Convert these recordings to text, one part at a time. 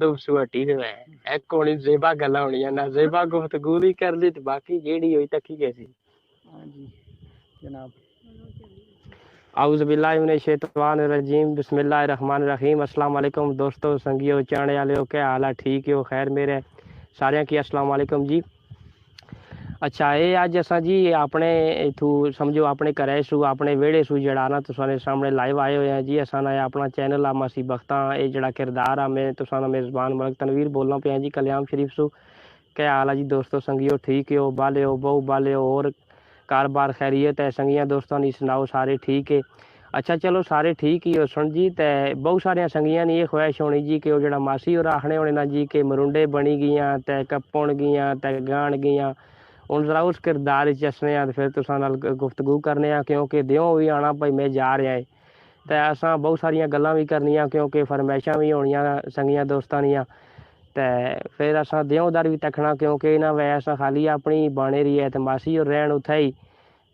तो सुअटी है एक कोनी जेबा गल्ला होनियां ना जेबा गुफ्तगू दी कर ली ते बाकी जेड़ी होई तकी कैसी। हां जी जनाब। आउज़ बिल्लाहि मिनश शैतानिर रजीम बिस्मिल्लाहिर रहमानिर रहीम। अस्सलाम वालेकुम दोस्तों संगियो चाणे वालियो क्या हाल है ठीक हो खैर मेरे सारियां की अस्सलाम वालेकुम जी। अच्छा ये अज असा जी अपने इथू समझो अपने घरे सू अपने वेड़े सू जड़ा ना तुसाने सामने लाइव आए हुए हैं जी। असा ना अपना चैनल आ मासी बख्ता ये जड़ा किरदार आ मैं तुसाना मेज़बान मलक तनवीर बोलना पे जी कल्याण शरीफ सू। क्या हाल है जी दोस्तों संगियो ठीक हो बाले हो बहु बाले हो और कार-बार खैरियत है संगियां दोस्तों नी सुनाओ सारे ठीक है। अच्छा चलो सारे ठीक ही हो सुन जी ते बहुत सारिया संगियां ने ये ख्वाहिश होनी जी कि वो जड़ा मासी और आखने होने ना जी कि मरुंडे बनी गईयां ते कप्पण गईयां ते गाण गईयां ਹੁਣ जरा उस किरदार च असने आ फिर तुसां नाल गुफ्तगू करने आ क्योंकि दियों भी आना भाई मैं जा रहा है ते असां बहुत सारिया गल्लां भी करनियां क्योंकि फरमाइशां भी होनियां संगियां दोस्तां दियां ते फिर असां दियों दर भी तकना क्योंकि इन्हां वै असां खाली अपनी बाने रही है ते मासी और रहन उत्थे ही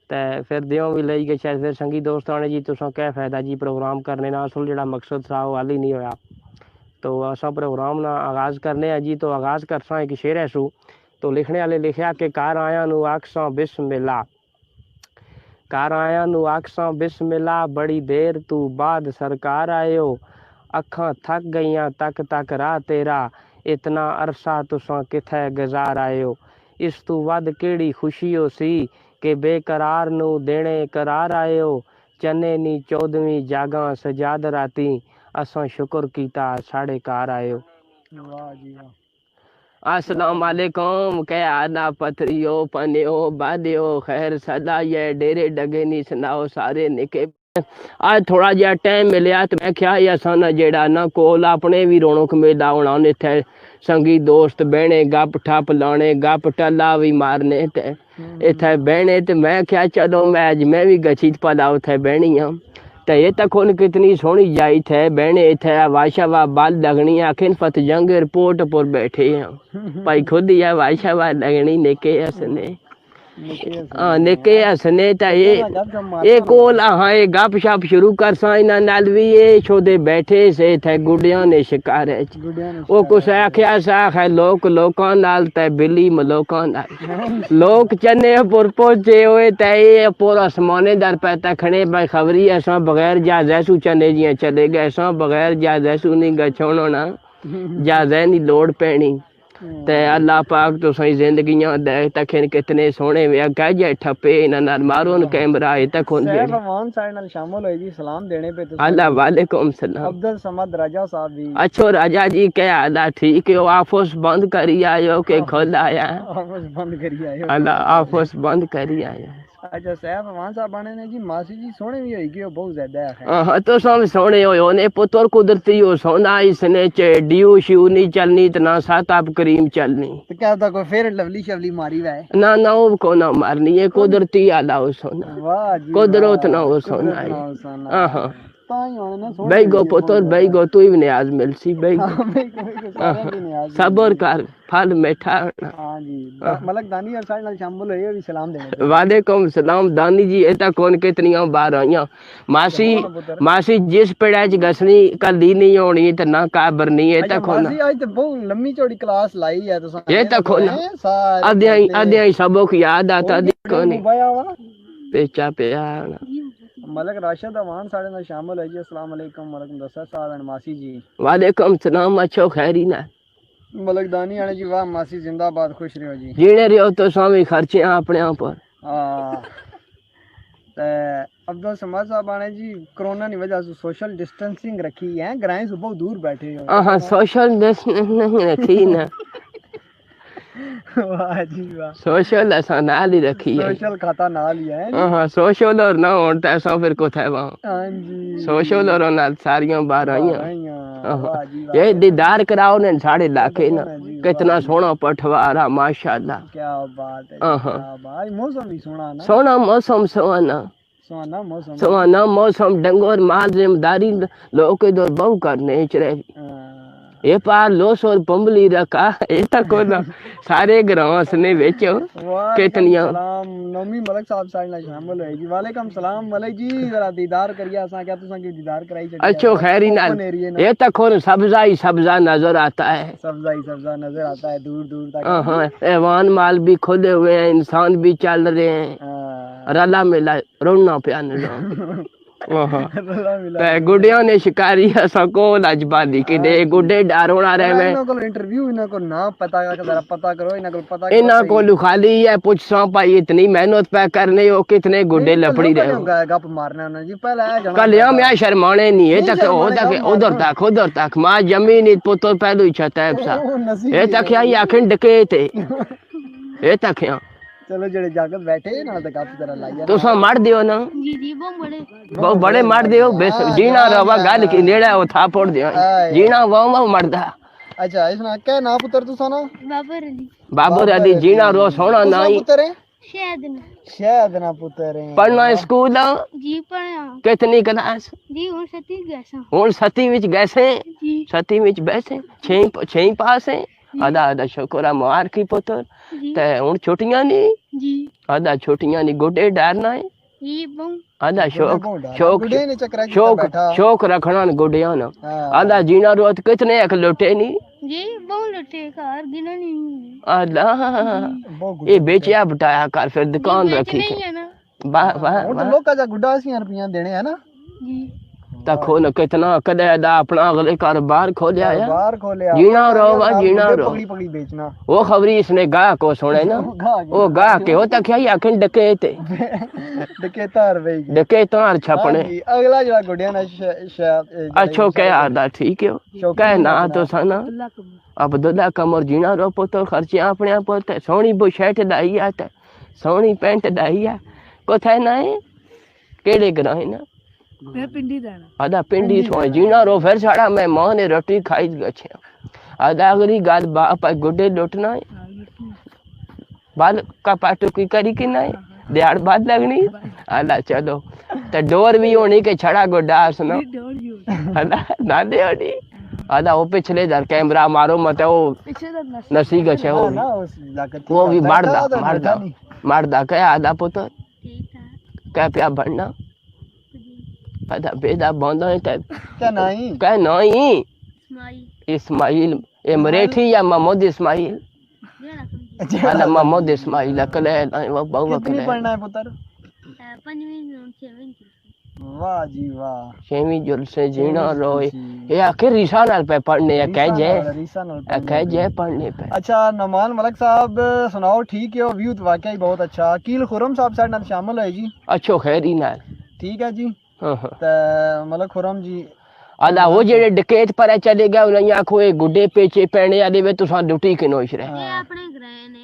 ते फिर दियों भी लेई गए शायद फिर संगी दोस्तां ने जी तुसां क्या फायदा जी प्रोग्राम करने ना असल जेड़ा मकसद था वो हल ही नहीं होया। तो असां प्रोग्राम ना आगाज़ करने हैं जी। तो आगाज़ करसा एक शेर है सू तो लिखने वाले लिखा कि कार आया नू आखसां बिस्मिल्लाह कार आया नू आखसां बिस्मिल्लाह बड़ी देर तू बाद सरकार आयो अखां थक गईयां तक तक राह तेरा इतना अरसा तुसां किथे गुजार आयो इस तू वध केड़ी खुशी हो सी कि बेकरार नू देने करार आयो चने नी 14वीं जागां सजाद राती असां शुक्र कीता साढ़े कार आयो। वाह जी वाह। अस्सलाम वालेकुम क्या आना पथरियो पनियो बादियो खैर सदा ये डेरे डगे नी सुनाओ सारे निके। आज थोड़ा जहा टाइम मिलया तो मैं क्या असा जेड़ा ना कोल अपने भी रौनक मेला होना इत्थे संगी दोस्त बहने गप ठप लाने गप टल्ला भी मारने ते इत्थे बहने ते मैं क्या चलो मैं भी गची भला उत्थे बहनी हाँ तो ये तक कितनी सोहनी जाई थे बहने इथे वाशावा बाल लगनी आखिर पत जंग एयरपोर्ट पर बैठे हैं भाई खुद ही वाशावा लगनी निके हसने निके हसने ता ये कोल हाँ ये गप शप शुरू कर सा इन्हां नाल भी ये छोदे बैठे से थे गुडियां ने शिकारे वो कुछ आख्या सा है लोक लोकां नाल ते बिल्ली मलोकां नाल लोक चने पुर पहुंचे हुए ते ये पूरा आसमाने दर पे तखने भाई खबरी असा बगैर जहाज़ सू चने जियां चले गए असा बगैर जहाज़ सू नहीं गछोनो ना जहाज़ नहीं लोड़ पैनी ते अल्लाह पाक तो सही जिंदगियां दे तखन कितने सोहने वे कह जे ठप्पे इन्हां नाल मारो न कैमरा ए तक होंदे सैफ अमान साइड नाल शामिल होए जी सलाम देने पे तो अल्लाह वालेकुम सलाम अब्दुल समद राजा साहब भी अच्छो राजा जी क्या हाल है ठीक है ऑफिस बंद करी आयो के खोल आया ऑफिस बंद करी आयो अल्लाह ऑफिस बंद करी आया। अच्छा सैफ अमान साहब बने ने जी मासी जी सोहने भी होई गए बहुत ज्यादा है हां तो सब सोहने हो ने पुत्र कुदरती हो सोना इसने चे ड्यू श्यू नहीं चलनी तना साताब करीम चलनी तो क्या था कोई फिर लवली शवली मारी वे ना ना वो को ना मारनी है कुदरती आला हो सोना वाह जी कुदरत ना हो सोना है हां हां ताई होने ना सोहने भाई गो पुत्र भाई गो तू भी न्याज मिलसी भाई सबर कर फल मीठा हां जी मलक दानी और साइड नाल शामिल होए भी सलाम देने वालेकुम सलाम दानी जी एता कौन कितनियां बार आईयां मासी मासी जिस पेड़ा च गसनी कदी नहीं होनी ते ना काबर नहीं है तक होना मासी आज तो बहुत लंबी चौड़ी क्लास लाई है तो ये तक होना आधे सबक याद आता कोनी पेचा पिया मलक राशिद अमान साढ़े नाल शामिल है जी अस्सलाम वालेकुम वालेकुम दसा साहब एंड मासी जी वालेकुम सलाम अच्छो खैरी ना मलक दानी आने जी वाह मासी जिंदाबाद खुश रहो जी जीने रहो तो स्वामी खर्चे अपने पर हां ते अब्दुल समद साहब आने जी कोरोना की वजह से सोशल डिस्टेंसिंग रखी है ग्रां से बहुत दूर बैठे हो हां सोशल डिस्टेंसिंग नहीं रखी ना वाह जी वाह सोशल ऐसा नाल ही रखी है सोशल खाता नाल ही है हां सोशल और ना होन तो ऐसा फिर को था वहां हां जी सोशल और नाल सारियां बाहर आईयां वाह जी वाह ये दीदार कराओ ने साढ़े इलाके ना कितना सोहना पठवारा माशाल्लाह क्या बात है क्या भाई मौसम भी सोहना ना सोहना मौसम सुहाना सुहाना मौसम डंगोर माल जिम्मेदारी लोग इधर बहु करने च रहे ये पार लोस और पंबली रखा ये तक ना सारे ग्रास ने बेचो कितनियां सलाम नौमी मलक साहब साढ़े नाल शामिल होएगी। वालेकुम सलाम मलक जी, जरा दीदार करिए असा क्या तुसा की दीदार कराई छड़ी। अच्छो खैरी ना ये तक सब्जा ही सब्जा नजर आता है, सब्जा ही सब्जा नजर आता है दूर दूर तक। हाँ ऐवान माल भी खुले हुए हैं, इंसान भी चल रहे हैं, रला मिला रोना पिया न गुडिया ने शिकारी सको लजबादी कि दे गुडे डारोना रहे में इना को इंटरव्यू इना को ना पता जरा पता करो इना को पता इना को खाली है पूछसा भाई इतनी मेहनत पे करने हो कितने गुडे लपड़ी रहे हो गप मारना ना जी पहले कल हम यहाँ शर्माने नहीं है तक उधर तक मां जमीन पुत्र पहलू ही छता है ये तक यहाँ आखिर डके थे ये तक यहाँ चलो जेड़े जागत बैठे ना तो काफी तरह लाइया तुसा मार दियो ना जी जी बहुत बड़े मार दियो बेस जीना रवा गाल की नेड़ा वो था फोड़ दियो जीना वो मरदा। अच्छा इसना क्या ना पुत्र तुसा ना बाबर अली जीना रो सोना नहीं पुत्र है शायद ना पुत्र है पढ़ना स्कूल जी पढ़ा कितनी क्लास जी हुन सती गैसा हुन सती विच गैसे जी सती विच बैसे छही पास है आधा आधा शुक्र मुबारक की पुत्र ते हुन छुट्टियां नहीं जी आधा छुट्टियां नहीं गोडे डारना है ये बम आधा शौक शौक रखना न गोडिया न आधा जीना रोत कितने एक लोटे नहीं जी बहुत लुटे कार गिना नहीं आधा ये बेचिया बटाया कर फिर दुकान रखी है ना वाह वाह तो लोग का गुड्डा 80 रुपया देने है ना जी तखो न कितना कदे दा अपना अगले कारोबार खोलिया है बाहर खोलिया जीना रो जीना रो पकड़ी पकड़ी बेचना वो खबरी इसने गा को सुने ना वो गा के हो तक क्या आखिर डके थे डकेतार भाई डकेतार छपने अगला जरा गुडिया ना शायद अच्छो के आदा ठीक है कह ना तो सना अब्दुल्ला कमर जीना रो पुत्र खर्चे अपने पुत्र सोनी बुशर्ट दाई आता सोनी पैंट दाई आ कोथे ना है केड़े ग्राह ना मैं पिंडी रहना आधा पिंडी सो जीना रो फिर साड़ा मैं मां ने रोटी खाई गछे आधा अगली गाल बाप गुड्डे लुटना है बाल का पाटू की करी कि नहीं दिहाड़ बाद लगनी आधा चलो तो डोर भी होनी के छड़ा गुड्डा सुनो आधा ना दे होनी आधा वो पिछले दर कैमरा मारो मत वो नसी गछे वो भी मारदा क्या आधा पुत्र क्या प्या बनना आधा बेदा बांधा है क्या नहीं इस्माइल ए मरेठी या मोहम्मद इस्माइल आला मोहम्मद इस्माइल अकले वो बहु कितनी पढ़ना है पुत्र वाह जी वाह छेवीं जुल से जीना रोए ये आखिर रीसा नाल पे पढ़ने है कह जे पढ़ने पे। अच्छा नमान मलक साहब सुनाओ ठीक है व्यू तो वाकई बहुत अच्छा। अकील खुरम साहब साडे नाल शामिल है जी अच्छो खैरी नाल ठीक है जी मलक खुरम जी आला वो जेड़े डकैत पर चले गए उन्हें आखो ये गुड्डे पेचे पैने आदे वे तुसा लुटी के नोश रहे ये अपने ग्रह ने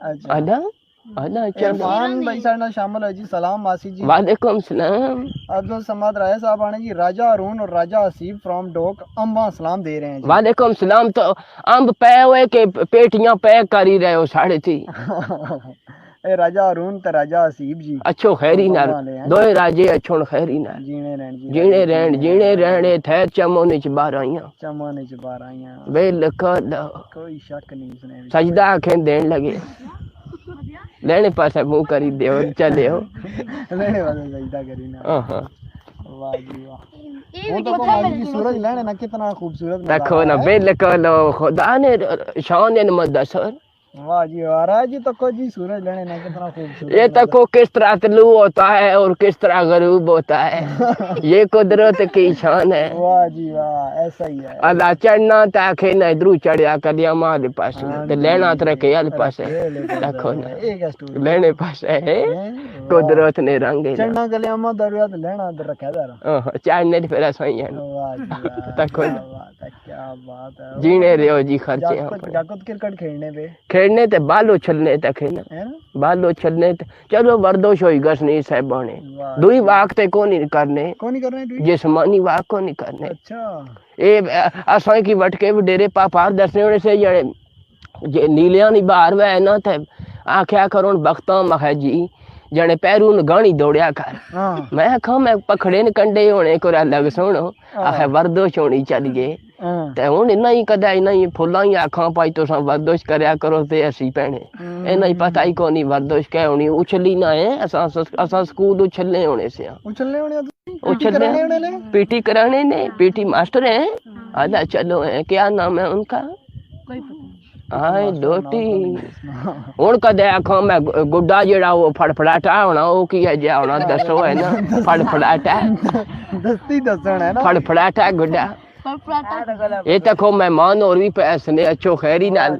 अच्छा आला आला इरफान भाई साडे नाल शामिल है जी सलाम मासी जी वालेकुम सलाम अब्दुल समद राय साहब आने जी राजा अरुण और राजा हसीब फ्रॉम डोक अम्बा सलाम दे रहे हैं जी वालेकुम सलाम। तो अंब पे हुए के पेटियां पैक कर ही रहे हो साढ़े थी ए राजा अरुण ते राजा हसीब जी अच्छो खैरी नाल दोए राजे अच्छो खैरी नाल जीने रहने थे चमोने च बाहर आईया बिल्कुल कोई शक नहीं इसने सजदा आंखें देन लगे लेने पासे मुंह करी देओ चले हो लेने वाले सजदा करी ना हां वाह जी वाह वो तो माजी की सूरज लेने ना कितना खूबसूरत देखो ना बिल्कुल खुदा ने शान ने मुदस्सर वाह जी वाह जी तो जी सूरज लेने ना कितना खूबसूरत ये तको किस तरह तलू होता है और किस तरह गरूब होता है ये कुदरत की शान है। वाह जी वाह ऐसा ही है अदा चढ़ना ताके ना इधरू चढ़या कदिया मां पास ते लेना तरह के आल पास देखो ना एक लेने पास है कुदरत ने रंग चढ़ना गलिया मां दरिया ते लेना इधर रखा जरा चढ़ने फिर ऐसा ही है वाह जी वाह देखो क्या बात है जीने रहो जी खर्चे जाकुत क्रिकेट खेलने पे खेलने ते बालो चलने तक है ना बालो चलने चलो वर्दोश होई गस नहीं साहब बने दुई वाक ते को नहीं करने जिस्मानी वाक को नहीं करने। अच्छा ए असा की वटके डेरे पापार दसने होने से जड़े जे नीलिया नहीं बाहर वे ना थे आख्या करो बख्ता मखा जी जने पैरू न गाणी दौड़या कर मैं आखा मैं पखड़े न कंडे होने को लग सुनो आखे वर्दोश होनी चलिए ते हुण इन्ना ही कदे इन्ना ही फुल्लां ही आखां भाई तुसां वर्जिश करया करो ते असी भैणे इन्ना ही पता ही कोनी वर्जिश कै होनी उछली ना है असां स्कूल उछलने होने से उछलने होने उछलने पीटी कराने ने पीटी मास्टर हैं आधा चलो है क्या नाम है उनका हाय डोटी हुण कदे आखां मैं गुड्डा जेड़ा वो फड़फड़ाटा होना वो की है जा होना दसो है ना फड़फड़ाटा दस्ती दसण है ना फड़फड़ाटा गुड्डा ये तको मेहमान और भी पैसे ने अच्छो खैरी नाल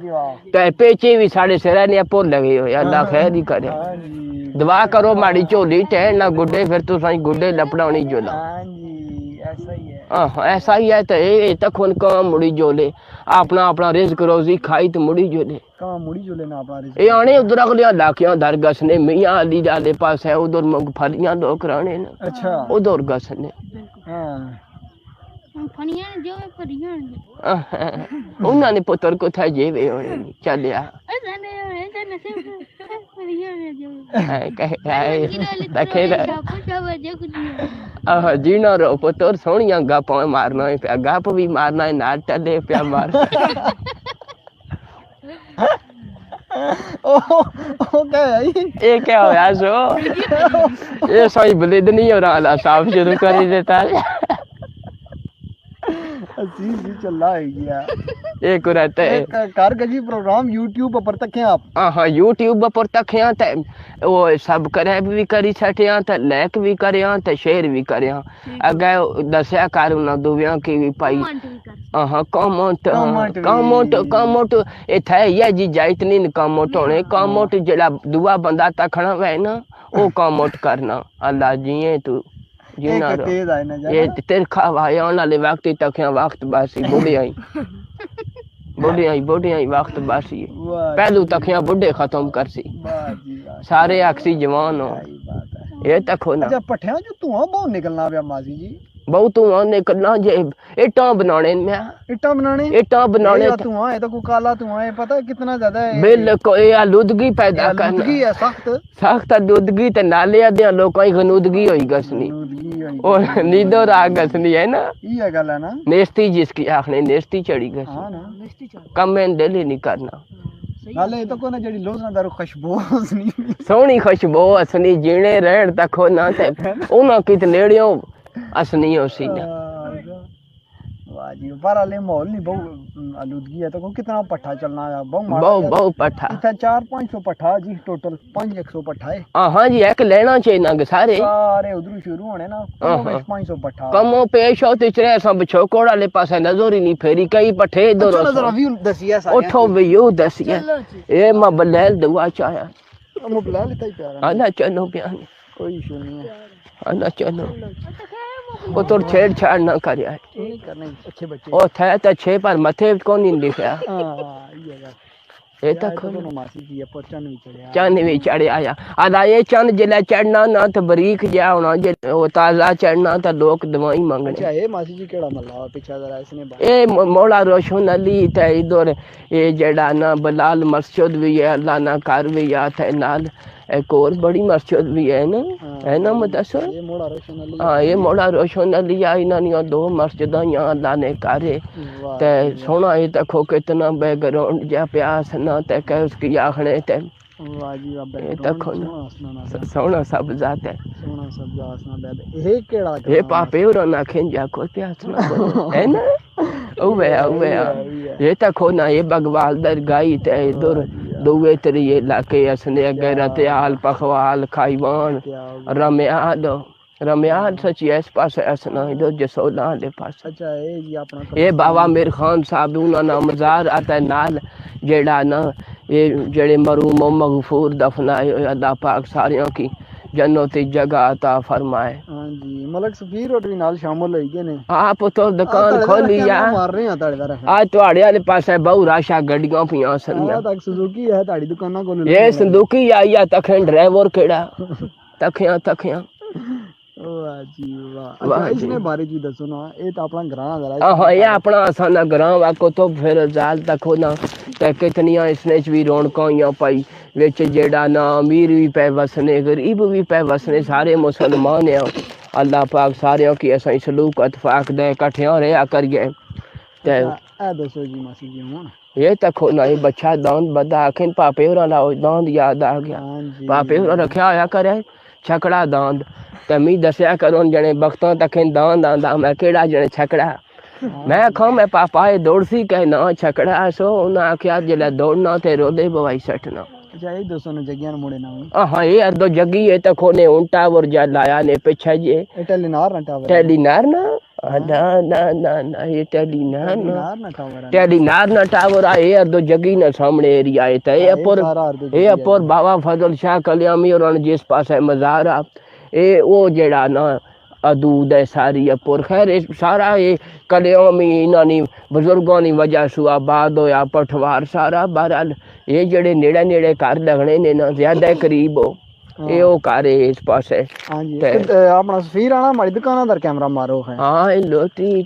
ते पेचे भी साढ़े सिर ने भुल गए हो अल्लाह खैर ही करे दुआ करो माड़ी झोली टहन ना गुड्डे फिर तो सही गुड्डे लपड़ानी जोला ऐसा ही है तो ये तक उन काम मुड़ी जोले अपना अपना रिस्क रोजी खाई तो मुड़ी जोले काम मुड़ी जोले ना अपना रिस्क ये आने उधर अगले लाखियां दर गसने मियां अली वाले पास है उधर मूंगफलियां लोग रहने ना अच्छा उधर गसने हां फनियां जो परियां उन्होंने पुत्र को था जेवे होने चलिया अने जने से परियां जो जीना रो पुत्र सोनिया गप्पां मारना है पे गप भी मारना है नाल टले पे मार ओ क्या है ये क्या होया सो ये सही ब्लेड नहीं हो रहा साफ शुरू कर देता है जी चला है गया एक रहता है कारगजी प्रोग्राम YouTube पर तक आप हां YouTube पर तक हैं ते वो सब करे भी करी छटिया ते लाइक भी करया ते शेयर भी करया अगे दसया कर ना दुवियां की भी पाई हां कमेंट ए थे ये जी इतनी कमेंट होने कमेंट जेड़ा दुआ बंदा तखना वे ना वो कमेंट करना अल्लाह जिए तू जीना ये तिरखा भाई आने वाले वक्त तक वक्त बासी बुढ़े आई वक्त बासी पहलू तक बुढ़े खत्म कर सी सारे अक्सी जवान हो ये तक हो ना अच्छा पठिया जो धुआं बहुत निकलना पिया मासी जी बहुत धुआं निकलना जे इटा बनाने धुआं है तो कोई काला धुआं है पता है कितना ज्यादा है बिल्कुल ये आलूदगी पैदा करना है सख्त आलूदगी ते नाले दे लोकां दी गनूदगी होई गसनी और नींदो राग गसनी है ना ये गल है ना नेस्ती जिसकी आखने नेस्ती चढ़ी गस हां ना कम में दिल ही नहीं करना नाले तो कोना जड़ी लोसना दारू खुशबू हसनी सोहनी खुशबू हसनी जीने रहन तक हो ना ते उना कित नेड़ियों असनी होसी ना वाह जी बाराले माहौल नहीं बहुत आलूदगी है तो कितना पट्ठा चलना है बहुत पट्ठा इतना 400-500 पट्ठा जी टोटल 500 पट्ठा है हां जी एक लेना चाहिए ना सारे उधर शुरू होने ना 500 पट्ठा कमो पेश होते चले सब छोकोड़ वाले पासे नजर ही नहीं फेरी कई पट्ठे इधर नजर व्यू दसिया सारे उठो व्यू दसिया ए मबलैल दुआ चाया मबलैल इतना ही प्यारा आना चलो प्यार कोई इशू नहीं है आना चलो वो तो छेड़छाड़ ना करे अच्छे बच्चे ओ थे तो छे पर मथे को नहीं लिखा ये तक मासी जी पर चन भी चढ़ आया आदा ये चन जिले चढ़ना ना तो बरीक जा होना जे वो ताजा चढ़ना तो लोग दवाई मांगने अच्छा ये मासी जी केड़ा मल्ला पीछे जरा इसने ए मौला रोशन अली ते इधर ये जेड़ा ना बलाल मस्जिद भी है अल्लाह ना कर भी आ थे नाल एक और बड़ी मस्जिद भी है ना मुदस्सर ये मोड़ा रोशन अली हां ये मोड़ा रोशन अली आ इन्हां दो मस्जिदां यहां अल्लाह ने करे ते सोना ये देखो कितना बैकग्राउंड जा प्यास ना ते कह उसकी आखने ते वाह जी वाह ये देखो सोना सब जात है सोना सब जासना बेद ये केड़ा ये पापे और ना खिंजा को प्यास ना है ना ओवे ये देखो ना ये बगवाल दरगाही ते इधर दुए तरिए इलाके असने गैरत आल पखवाल खाईवान रम्याद सची इस पास असना इधर जसोला वाले पास अच्छा ये जी अपना ये बाबा मीर खान साहब उन्होंने ना मजार आता नाल जेड़ा ना ये जेड़े मरूम मगफूर दफनाए अल्लाह पाक सारियों की जन्नती जगह अता फरमाए। हां जी मलक सफीर और भी नाल शामिल होई गए ने आप तो दुकान खोली या मार रहे हैं ताड़े दा आज ਤੁਹਾਡੇ वाले पासे बहु राशा गड्डियां पियां सनिया तक सुजुकी है ताड़ी दुकाना कोल ये संदूकी आई या तखन ड्राइवर केड़ा तखिया वाह जी वाह अच्छा इसने बारे जी दसो ना ये तो अपना ग्रां जरा हां ये अपना आसाना ग्रां वाको तो फिर जाल तक ना ते कितनियां इसने भी रौनकां या पाई विच जेड़ा ना अमीर भी पे वसने गरीब भी पे वसने सारे मुसलमान है अल्लाह पाक सारियों की ऐसा सलूक इत्तेफाक दे इकट्ठे रहा करिए ते ए दसो जी मासी जी हुन ये तको नहीं बच्चा दांत बदा आखिन पापे होरा ला दांत याद आ गया। हां जी पापे होरा रखया होया करे छकड़ा दांत ते मी दसया करो जने वक्तों तक दांत आंदा मैं केड़ा जने छकड़ा मैं आखा मैं पापा ये दौड़सी कह ना छकड़ा सो उन्हें आख्या जिले दौड़ना ते रोदे बवाई सटना। अच्छा ये दसो न जगियान मुड़े ना हाँ ये अर्धो जगी है तको ने उल्टा और जा लाया ने पीछे जे टेलीनार ना टावर टेलीनार ना ना ना ना ना ये टेलीनार ना ना टावर टेलीनार ना टावर आए अर्धो जगी ना सामने एरिया है ते ये अपर बाबा फजल शाह कल्यामी और जिस पास है मजार आ ये वो जेड़ा ना अदूद है सारी अपुर खैर सारा ये कल्यामी इन्होंने बुजुर्गों की वजह से आबाद होया पठवार सारा बहरहाल ये जेड़े नेड़े नेड़े घर लगने ने ना ज्यादा करीब हो ये वो घर है इस पास है। हां जी अपना सफीर आना हमारी दुकान पर कैमरा मारो है हाँ लोटी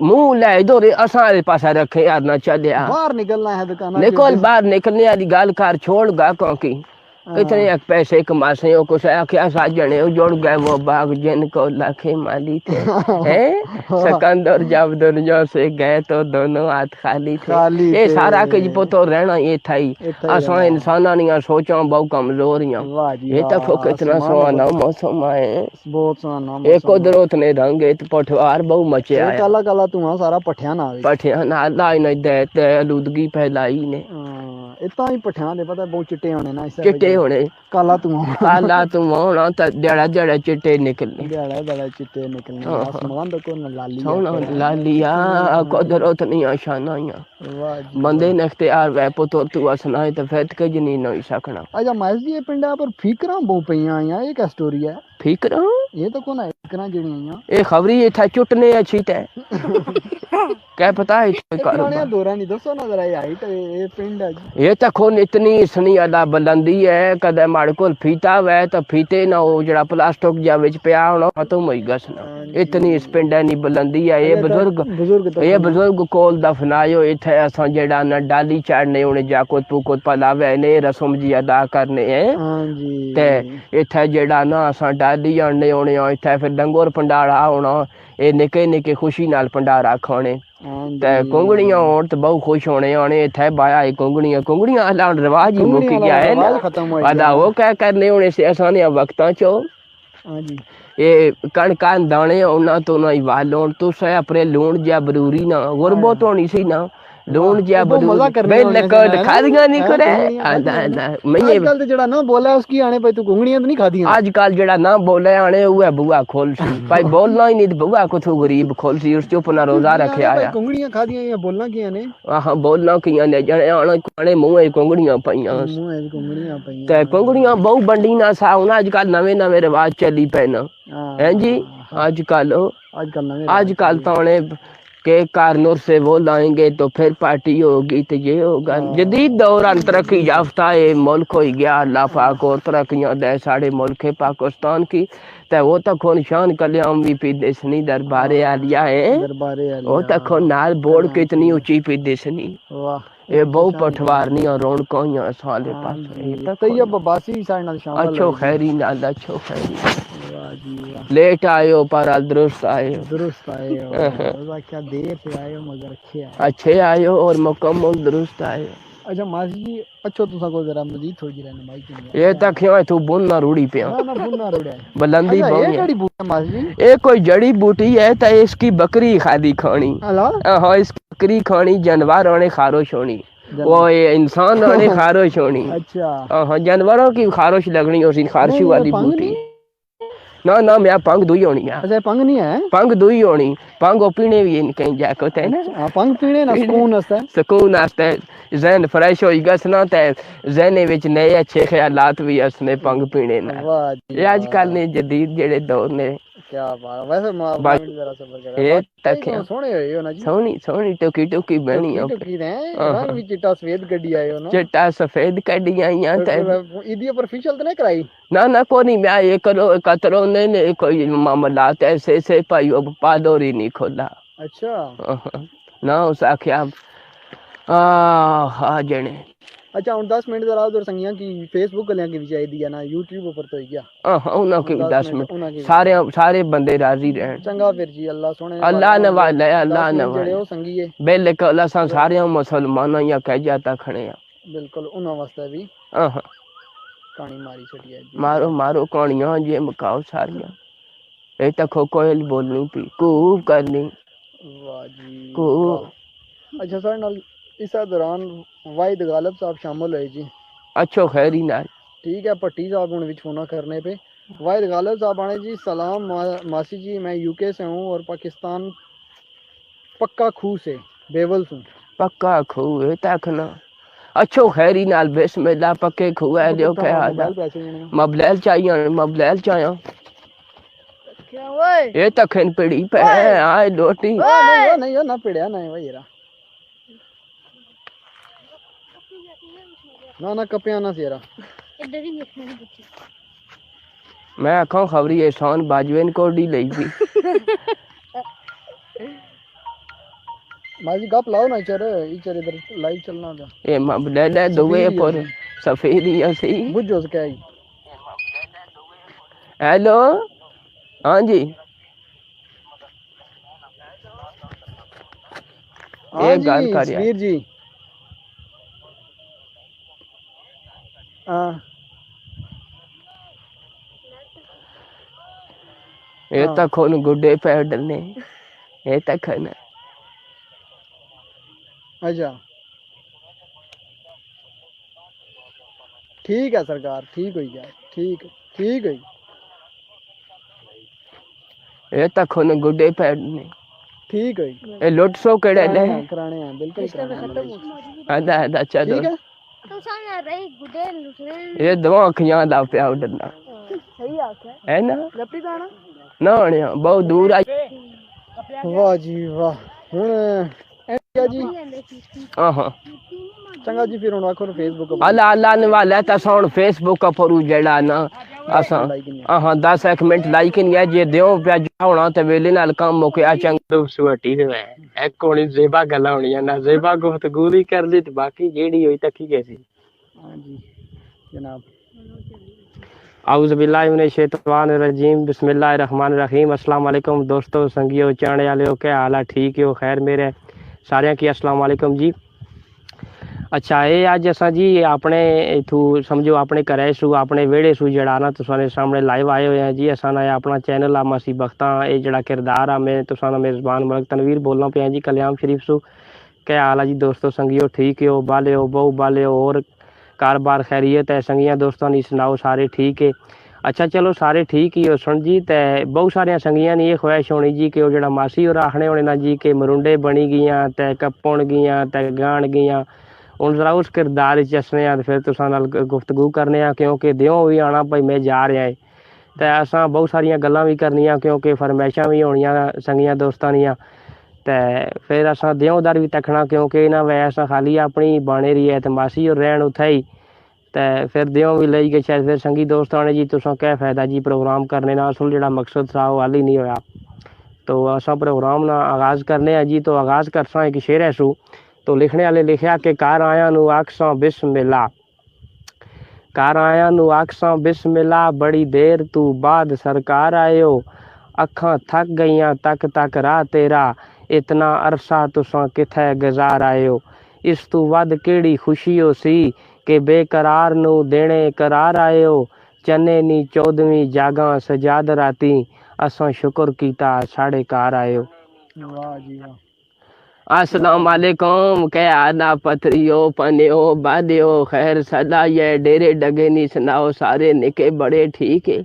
मुंह ले इधर असा पास रखे यार ना चलिया बाहर निकलना है दुकान निकल बाहर निकलने वाली गल कर छोड़ गा क्योंकि कितने पैसे कमासे हो कुछ आख्या साजने जुड़ गए वो बाग जिनको लाखे माली थे हैं सिकंदर जब दुनिया से गए तो दोनों हाथ खाली थे ये सारा कुछ पतो रहना ये था ही असा इंसाना निया सोचा बहुत कमजोरियां ये तक कितना सुहाना मौसम है बहुत सुहाना एक कुदरत ने रंग पठवार बहु मचे आया काला काला तू सारा पठिया ना लाई न दे आलूदगी फैलाई ने इतना ही पठिया दे पता बहुत चिट्टे होने ना चिट्टे होने काला तू होना तो जड़ा जड़ा चिट्टे निकलने जड़ा चिट्टे निकलने आसमान को न लाली सोना लालिया कुदरत नहीं आशाना बंदे ने इख्तियार वे पुतो तू असना तो फिर के जनी नहीं सकना। अच्छा माइस जी ये पिंडा पर फीकरा बहु पईयां आया ये क्या स्टोरी है फीकरा ये तो कौन है फीकरा जड़ी आया ये खबरी ये था चुटने अच्छी ते क्या पता है पुराने दौरा नहीं दसो ना जरा ये हाइट ये पिंड है ये तो खून इतनी सनी अदा बुलंदी है कदे माड़े कोल फीता वे तो फीते ना वो जड़ा प्लास्टिक जा विच पिया होना खत्म होई गसना इतनी इस पिंड नी बुलंदी है ये बुजुर्ग कोल दफनायो इथे असा जेड़ा ना डाली चढ़ने उन्हें जाको पुकोत पलावे ने रस्म जी अदा करने हैं ते इथे जेड़ा ना असा डाली आने होने इथे फिर डंगोर भंडारा होना ये निके निके खुशी नाल भंडारा खाने ते कुंगड़ियां होण ते बहुत खुश होने आने इथे बाया कुंगड़ियां हलाउण रिवाज ही मुक्की गया है ना वादा वो क्या करने होने से असाने वक्तां चो ये कणकां दाने उन्हां तो ना वालोण तुसे अपने लूण जा बरूरी ना गुरबत होनी सी ना लूण जा बरूरी खादियां नहीं करे आजकल जेड़ा ना बोला उसकी आने पे तू घुंगड़ियां तो नहीं खादियां आजकल जेड़ा ना बोले आने उहे बुआ खोल सी भाई बोलना ही नहीं बुआ को तू गरीब खोल सी उस चुप ना रोजा रखे आया घुंगड़ियां खादियां या बोलना किया ने हां बोलना किया ने जने आने मुंह में घुंगड़ियां पईयां ते घुंगड़ियां बहु बंडी ना सा हुन आजकल नवे नवे रिवाज चली पे ना हैं जी आजकल तो ने के कारनूर से वो लाएंगे तो फिर पार्टी होगी तो ये होगा जदीद दौरान तरक्की याफ्ता है मुल्क हो गया अल्लाह पाक और तरक्कियां दे साढ़े मुल्क पाकिस्तान की तो वो तक शान कल्याम भी पी देसनी दरबारे आलिया है वो तक नाल बोर्ड कितनी ऊंची पी देसनी ये बहु पठवारनी और रौनकों यहाँ साले पास तो ये बबासी साइड नाल शामिल अच्छो खैरी नाल अच्छो खैरी लेट आयो पर दुरुस्त आयो क्या देर से आयो मगर अच्छे आयो और मुकम्मल दुरुस्त आयो। अच्छा मासी जी अच्छो तुसा को जरा मजीद थोड़ी रहनुमाई की ये तक क्यों तू बुन ना रूड़ी पे ना बुन ना रूड़ा बुलंदी ये केड़ी बूटी है मासी जी ये कोई जड़ी बूटी है तो इसकी बकरी खादी खानी हां इसकी बकरी खानी जानवर होने खारोश होनी वो ये इंसान होने खारोश होनी अच्छा हां जानवरों की खारोश लगनी और खारशी वाली बूटी ना ना मैं पंग दुई होनी है। अच्छा पंग नहीं है पंग दुई होनी पंग ओ पीने भी कहीं जाके होता है ना पंग पीने ना सुकून आस्ते जहन फ्रेश हो गसना ते जहने विच नए अच्छे ख्यालात भी असने पंग पीने ना ये आजकल ने जदीद जेड़े दौर ने क्या बात वैसे जरा सबर कर ये तक सोने हो ना जी सोनी टुकी टुकी बनी है टुकी रंग भी चिट्टा सफेद गड्डी आयो ना चिट्टा सफेद गड्डी आईया ते ईदी पर फेशियल तो नहीं कराई ना को नहीं मैं ये करो कतरो ने कोई मामलात ऐसे से भाई अब पादोर ही नहीं खोला अच्छा ना उस आख्या हाँ जने अच्छा हुन 10 मिनट जरा उधर संगियां की फेसबुक गलियां की भी चाहिदी है ना यूट्यूब ऊपर तो ही गया उन्हों के भी 10 उन्हों मिनट की सारे सारे बंदे राजी रहन। चंगा फिर जी अल्लाह सोने अल्लाह नवाले अल्लाह 10 मिनट जेड़े नवाले हो संगीए बिल्कुल असां सारे मुसलमानों या कह जाता खड़े हैं। बिल्कुल उन्हों वास्ते भी हाँ कहानी मारी छड़ी है जी मारो मारो कहानियां जी मुकाओ सारियां। ये तक कोयल बोलनी पी कूब करनी वाह जी कूब। वाह अच्छा सर नाल इस दौरान वाहिद गालिब साहब शामिल हुए जी अच्छो खैरी नाल ठीक है भट्टी साहब उन विच फोना करने पे वाहिद गालिब साहब आने जी सलाम मासी जी मैं यूके से हूँ और पाकिस्तान पक्का खूह से बेवल से पक्का खूह तक ना अच्छो खैरी नाल बिस्मिल्लाह पक्के खूह है जो क्या हाल है। मबलैल चाहिए मबलैल चाहिए ये तखन पड़ी पे आए लोटी नहीं हो ना पिड़या नहीं भाई यार ना कपिया ना सेरा इधर ही देखना है बच्चे मैं आखा खबरी एहसान बाजवेन को डी लई भी माजी गप लाओ ना चर इधर लाइव चलना होगा ये मबलैल है दुवे पर सफेदी सी बुझो से क्या ही हेलो हाँ जी हाँ एक गल जी कर समीर जी हाँ ये तक उन गुड्डे पैडल ने ये तक है ना अच्छा ठीक है सरकार ठीक हुई जाए ठीक हुई ये तक उन गुड्डे पैड ने ठीक हुई ये लुट सो केड़े ने कराने हैं बिल्कुल आधा आधा चलो ठीक है तो सामने रही गुडे लुटने ये दो अखियां दा प्या उड़ना सही आके है ना लपटी दाना ना बहुत दूर आ वाह जी वाह हुन क्या जी हाँ चंगा जी फिर हुन आखो फेसबुक अल्लाह अल्लाह ने वाला ता सोन फेसबुक पर जेड़ा ना असा हाँ 10 मिनट लाइक नहीं है जे दियो पे होना ते वेले नाल काम मुकया चंगा सुहटी दे एक कोणी जेबा गल्ला होनी ना जेबा गुफ्तगू ही कर ली ते बाकी जेड़ी होई तकी कैसी हां जी जनाब आउज़ बिल्लाहि मिनश शैतानिर रजीम बिस्मिल्लाहिर रहमानिर रहीम अस्सलाम वालेकुम दोस्तों संगियो चाणे वाले क्या हाल है ठीक हो खैर मेरे सारियां की अस्सलाम वालेकुम जी। अच्छा ये अज असा जी अपने इथू समझो अपने घरे सू अपने वेड़े सू जड़ा ना तुसाने सामने लाइव आए हुए हैं जी। असा ना अपना चैनल आ मसी बख्ता ये जड़ा किरदार आ मैं तुसाना मेज़बान मलक तनवीर बोलना पे जी कल्याण शरीफ सू। क्या हाल है जी दोस्तों संगियो ठीक हो बाले हो बहु बाले हो और कारोबार खैरियत है संगियां दोस्तों ने सुनाओ सारे ठीक है। अच्छा चलो सारे ठीक ही हो सुन जी ते बहुत सारिया संगियां ने ये ख्वाहिश होनी जी कि वो जड़ा मासी और आखने होने ना जी कि मरुंडे बनी गियां ते कप्पण गियां ते गाण गियां हूँ जरा उस किरदार चसने फिर तुसा नाल गुफ्तगू करने क्योंकि दियों भी आना भाई मैं जा रहा है तो असा बहुत सारिया गल्लां भी करनिया क्योंकि फरमैशां भी होनियां संगियां दोस्तां दियां ते फिर असा दियों दर भी तकना क्योंकि इन्हां वै असा खाली अपनी बाने रही है तो मासी और रहन उत्थे ही तो फिर दियों भी लई गए शायद फिर संगी दोस्तां ने जी तुसा क्या फ़ायदा जी प्रोग्राम करने ना असल जड़ा मकसद था वो हल ही नहीं होया। तो असा प्रोग्राम ना आगाज़ करने जी तो आगाज़ करसा एक शेर है सू तो लिखने वाले लिखा कि घर आया नू आखसा बिस्मिल्लाह घर आया नू आखसा बिस्मिल्लाह बड़ी देर तू बाद सरकार आयो अखां थक गईयां तक तक राह तेरा इतना अरसा तुसा किथे गुजार आयो इस तू वध केड़ी खुशी हो सी कि बेकरार नू देने करार आयो चने नी 14वीं जागा सजाद राती असां शुक्र कीता साढ़े कार आयो। वाह जी वाह अस्सलाम वालेकुम क्या आदा पथरियो पनियो बादियो खैर सदा ये डेरे डगे नी सुनाओ सारे निके बड़े ठीक है।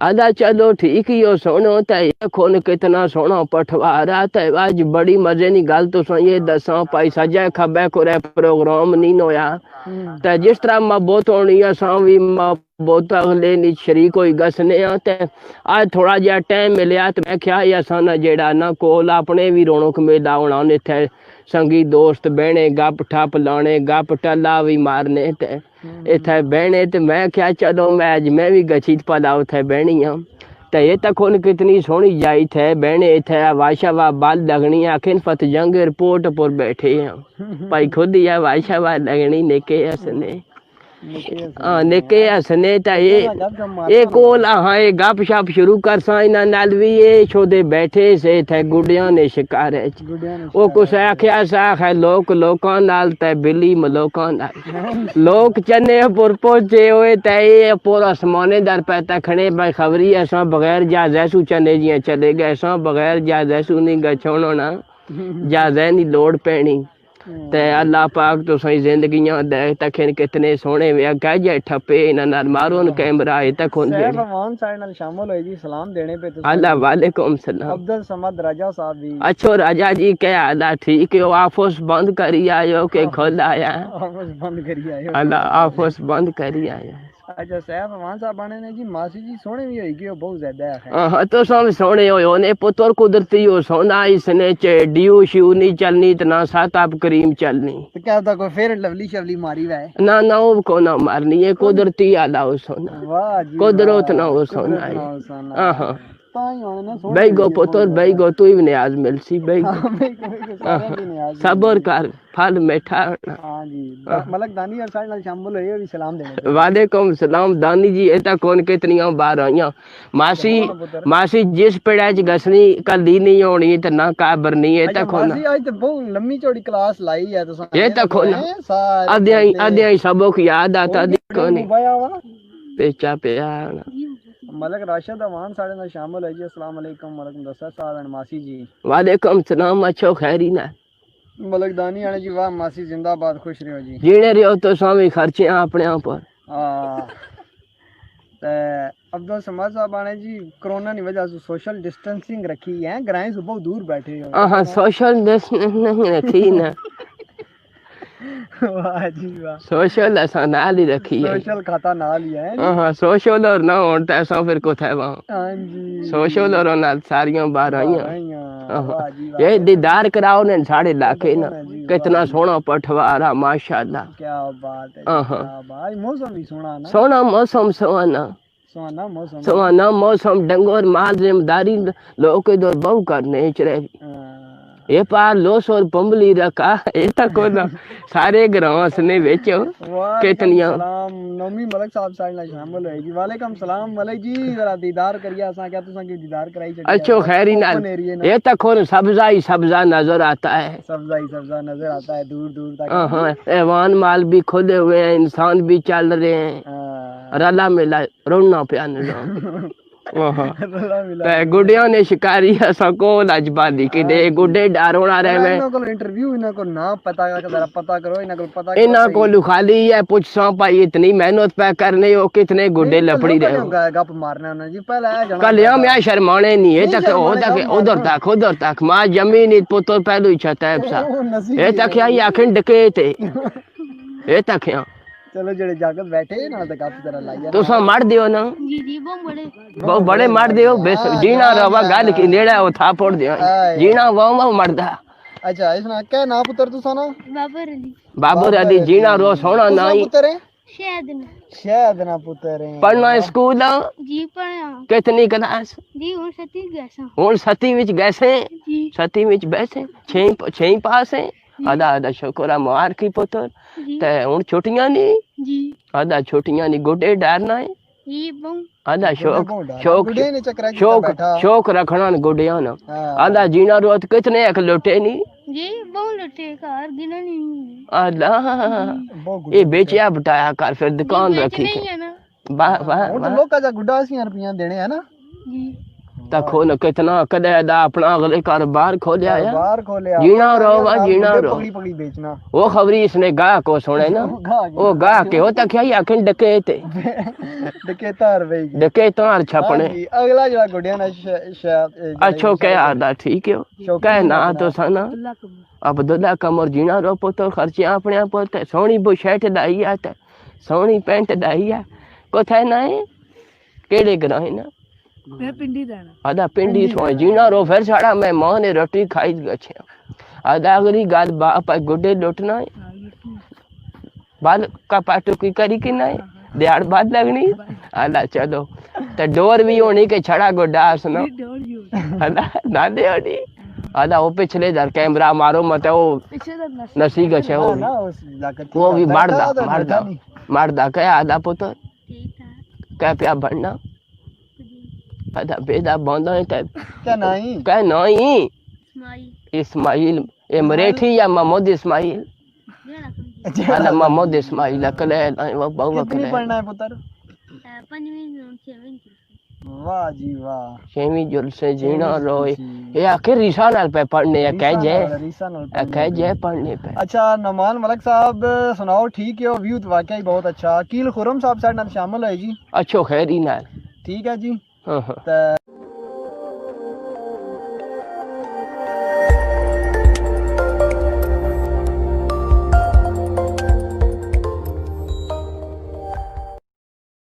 आदा चलो ठीक ही हो सोनो ते खोन कितना सोना पठवारा ते आज बड़ी मजे नी गल तो ये दसा पाई सजा खबे कुरे प्रोग्राम नहीं होया ते जिस तरह मबोत होनी असा भी मबोत अगले नी शरीक होई गसने ते आज थोड़ा जिहा टाइम मिलया ते मैं क्या असा ना जेड़ा ना कोल अपने भी रौनक मेला होना इत्थे संगी दोस्त बहने गप ठप लाने गप टल्ला भी मारने ते इत्थे बहने ते मैं क्या चलो मैं भी गची पला उत्थे बहनी हाँ ते ये तक उन कितनी सोहनी जाई थे बहने थे वाशावा बाल लगनी आखिन पत जंग एयरपोर्ट पर बैठे हैं भाई खुद या वाशावा लगनी नेके हसने निके हसने ता ये कोल हाँ ये गप शप शुरू कर सा इना नाल भी ये छोदे बैठे से थे गुडिया ने शिकार है वो कुछ आख्या सा है लोकां नाल ते बिल्ली मलोकां नाल लोक चने पुर पहुंचे हुए ते ये पूरा समाने दर पे तखने भाई खबरी ऐसा बगैर जाजैसू चने जियां चले गए ऐसा बगैर जाजैसू नहीं गए छोड़ो ना जाजै नहीं लोड़ पैनी ते अल्लाह पाक तो सही जिंदगियां दे तखन कितने सोहने वे कह जे ठप्पे इना नाल मारो न कैमरा है तक होंदे सैफ अमान साइड नाल शामिल होए जी सलाम देने पे तो अल्लाह वालेकुम सलाम अब्दुल समद राजा साहब भी अच्छो राजा जी क्या हाल ठीक है ऑफिस बंद करी आयो के खोल आया ऑफिस बंद करी आयो अल्लाह ऑफिस बंद करी आया अच्छा सैफ अमान साहब बने ने जी मासी जी सोहने भी होई गयो बहुत ज्यादा है हाँ तो सब सोने हो ने पुत्र कुदरती हो सोना इसने चे ड्यू श्यू नहीं चलनी तो ना साताब करीम चलनी तो क्या था कोई फेर लवली शवली मारी वे ना वो को ना मारनी है कुदरती आला हो सोना वाह जी कुदरत ना हो सोना है हाँ ताई होने ना सोहने भाई गो पुत्र भाई गो तू भी न्याज मिलसी भाई सबर कर फल मीठा हां जी मलक दानी और साइड नाल शामिल होए भी सलाम देने वालेकुम सलाम दानी जी एता कौन कितनियां बार आईयां मासी जिस पेड़ा च गसनी कदी नहीं होनी ते ना काबर नहीं है तक होना मासी आज तो बहुत लंबी चौड़ी क्लास लाई है तो ये तक होना आधे सबक याद आता देखो नहीं पेचा पे आना मलक राशिद अमान साढ़े नाल शामिल है जी अस्सलाम वालेकुम वालेकुम दस्सा साहब एंड मासी जी वालेकुम सलाम अच्छो खैरी ना मलक दानी आने जी वाह मासी जिंदाबाद खुश रहो जी जीने रहो तो स्वामी खर्चे अपने पर हां ते अब्दुल समद साहब आने जी कोरोना की वजह से सोशल डिस्टेंसिंग रखी है ग्रां से बहुत दूर बैठे हो हां सोशल डिस्टेंसिंग नहीं रखी ना वाह जी वाह सोशल ऐसा नाल ही रखी है सोशल खाता नाल ही है हां सोशल और ना होन तो ऐसा फिर को था वहां हां जी सोशल और नाल सारियां बाहर आईयां वाह जी वाह ये दीदार कराओ ने साढ़े इलाके ना कितना सोना पठवारा माशाल्लाह क्या बात है क्या भाई मौसम भी सोना मौसम सुहाना मौसम डंगोर माल जिम्मेदारी लोग इधर बहु करने चले ये पार लोस और पंबली रखा ये तक ना सारे ग्राम ने बेचो कितनियां सलाम नौमी मलक साहब साइड ना शामिल है जी वालेकुम सलाम मलक जी जरा दीदार करिए असा क्या तुसा की दीदार कराई चली अच्छो खैरी ना ये तक सब्जा ही सब्जा नजर आता है सब्जा नजर आता है दूर दूर तक हां ऐवान माल भी खोले हुए हैं इंसान भी चल रहे हैं रला मिला रोना पिया न गुडिया ने शिकारी सको लजबादी कि दे गुडे डारोना रहे मैं इना को इंटरव्यू इना को ना पता जरा पता करो इना को इना को खाली है पूछसा भाई इतनी मेहनत पे करने हो कितने गुडे लपड़ी रहे हो गप मारना ना जी पहले कल मैं शर्माने नहीं है तक उधर तक मां जमीन पुत्र पहलू ही छता है ये तक आखिर डके थे ये तक चलो जेड़े जागत बैठे ना तो काफी तरह लाइया तुसा मार दियो ना जी बहुत बड़े मार दियो बेस जीना रवा गाल की नेड़ा ओ था फोड़ दियो जीना वो मरदा अच्छा इसना क्या ना पुत्र तुसा ना बाबर अली जीना रो सोना नहीं पुत्र है शायद ना पुत्र है पढ़ना स्कूल जी पढ़या कितनी क्लास जी हुन 7वीं गैसा हुन 7वीं विच गैसे जी 7वीं विच बैसे 6 पास है आदा शुक्र मुबारक की पुत्र ते हुन छुट्टियां नहीं जी आदा छुट्टियां नहीं गुडे डरना है ये बम आदा शौक रखना न गुडिया ना आदा जीना रोत कितने एक लोटे नहीं जी बहुत लोटे कार गिना नहीं आदा ये बेचिया बताया कर फिर दुकान रखी वाह वाह तो लोग का गुड्डा 80 रुपया देने है ना जी तखो न कितना कदे दा अपना अगले कारोबार खोलिया है जीना रोवा जीना रो पगड़ी बेचना वो खबरी इसने गा को सुने ना वो गा के हो तक क्या आखिन डके थे डके तार छपने अगला जरा गुडिया ना शायद अच्छो के आदा ठीक है कह ना तो सना अब्दुल्ला कमर जीना रो पुत्र खर्चे अपने पर सोनी बुशर्ट दाई आता सोनी पैंट दाई है कोथे ना है केड़े ग्रां ना मैं पिंडी रहना आदा पिंडी सो जीना रो फिर साड़ा मैं मां ने रोटी खाई गछे आदा अगली गाल बाप गुडे लुटना है बाल का पाटो की करी कि नहीं दिहाड़ बाद लगनी आला चलो ते डोर भी होनी के छड़ा गोडास ना हदा दादे होनी आधा वो पिछले दर कैमरा मारो मत वो नसी गछे वो ना उस लाकत वो भी मरदा कह आधा पुत्र ठीक था कह पिया बनना आधा बेदा बंदा है क्या नहीं कह नहीं स्माइल इस्माइल ए मरेठी या मोहम्मद इस्माइल जेड़ा समझी आधा मोहम्मद इस्माइल अकले वो बहु कितनी अकले पढ़ना है पुत्र पंजवीं छेवीं वाह जी वाह छेवीं जुल से जीना रोए जी। ये आखिर रिसा नाल पे पढ़ने है कह जे रीसा नाल पढ़ने कह पे। जे पढ़ने पे अच्छा नमान मलक साहब सुनाओ ठीक है व्यू तो वाकई बहुत अच्छा कील खुरम साहब साडे नाल शामिल है जी अच्छो खैरी नाल ठीक है जी हाँ हाँ ते